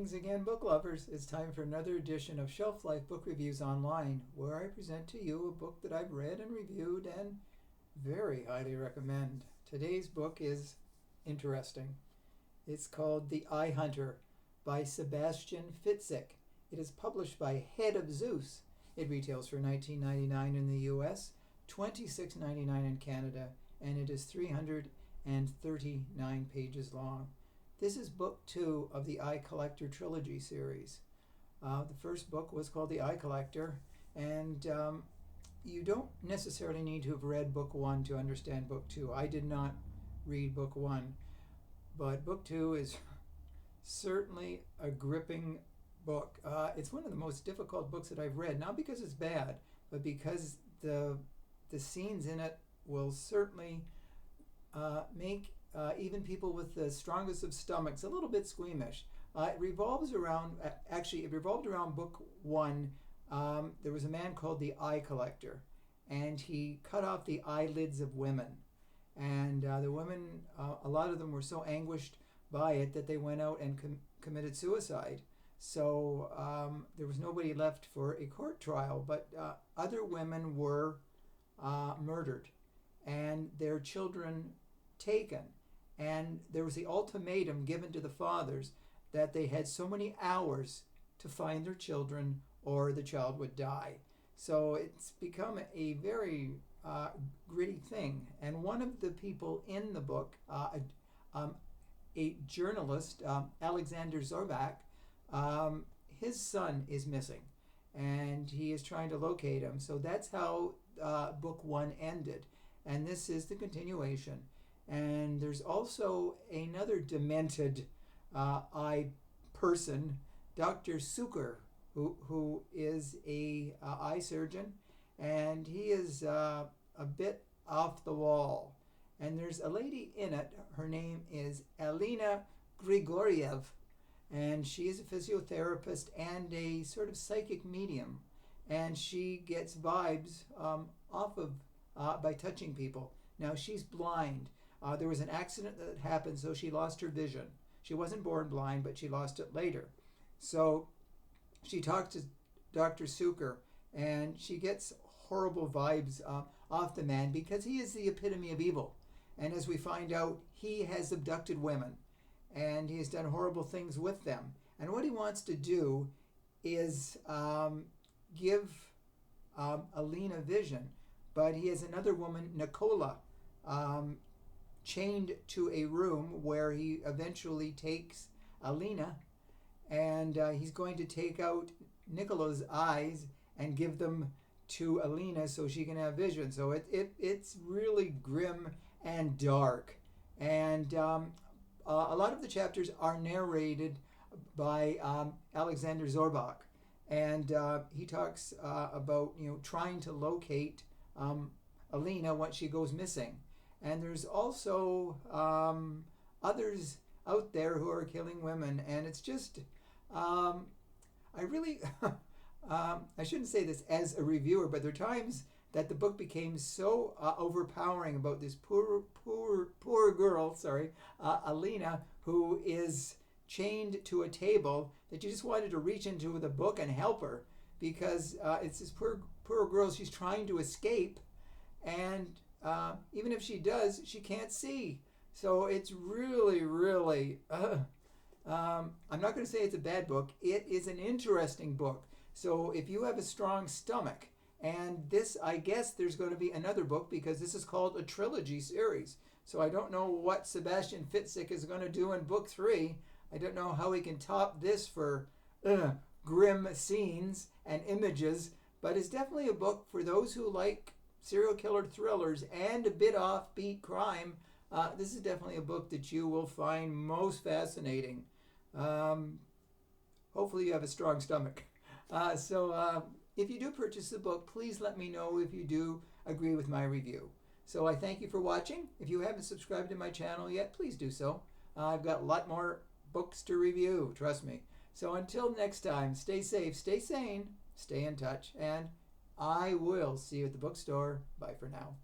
Greetings again, book lovers. It's time for another edition of Shelf Life Book Reviews Online, where I present to you a book that I've read and reviewed and very highly recommend. Today's book is interesting. It's called The Eye Hunter by Sebastian Fitzek. It is published by Head of Zeus. It retails for $19.99 in the US, $26.99 in Canada, and it is 339 pages long. This is book 2 of the Eye Collector trilogy series. The first book was called The Eye Collector, and you don't necessarily need to have read book 1 to understand book 2. I did not read book 1, but book 2 is certainly a gripping book. It's one of the most difficult books that I've read, not because it's bad, but because the scenes in it will certainly make even people with the strongest of stomachs a little bit squeamish. It revolved around book 1. There was a man called the Eye Collector, and he cut off the eyelids of women. And the women, a lot of them were so anguished by it that they went out and committed suicide. So there was nobody left for a court trial, but other women were murdered and their children taken. And there was the ultimatum given to the fathers that they had so many hours to find their children or the child would die. So it's become a very gritty thing. And one of the people in the book, a journalist, Alexander Zorbach, his son is missing, and he is trying to locate him. So that's how book 1 ended. And this is the continuation. And there's also another demented eye person, Dr. Suker, who is a eye surgeon, and he is a bit off the wall. And there's a lady in it. Her name is Alina Grigoriev, and she is a physiotherapist and a sort of psychic medium, and she gets vibes off of by touching people. Now, she's blind. There was an accident that happened, so she lost her vision. She wasn't born blind, but she lost it later. So she talks to Dr. Suker, and she gets horrible vibes off the man because he is the epitome of evil. And as we find out, he has abducted women, and he has done horrible things with them. And what he wants to do is give Alina vision, but he has another woman, Nicola, chained to a room where he eventually takes Alina, and he's going to take out Nicola's eyes and give them to Alina so she can have vision. So it's really grim and dark. And a lot of the chapters are narrated by Alexander Zorbach, and he talks about trying to locate Alina once she goes missing. And there's also others out there who are killing women. And it's just, I really, I shouldn't say this as a reviewer, but there are times that the book became so overpowering about this poor girl, Alina, who is chained to a table, that you just wanted to reach into the book and help her, because it's this poor girl. She's trying to escape, and even if she does, she can't see. So it's really, I'm not going to say it's a bad book. It is an interesting book. So if you have a strong stomach, and this, I guess there's going to be another book, because this is called a trilogy series. So I don't know what Sebastian Fitzek is going to do in book 3. I don't know how he can top this for grim scenes and images, but it's definitely a book for those who like serial killer thrillers and a bit offbeat crime. This is definitely a book that you will find most fascinating. Hopefully you have a strong stomach. So if you do purchase the book, please let me know if you do agree with my review. So I thank you for watching. If you haven't subscribed to my channel yet, please do so. I've got a lot more books to review, trust me. So until next time, stay safe, stay sane, stay in touch, and I will see you at the bookstore. Bye for now.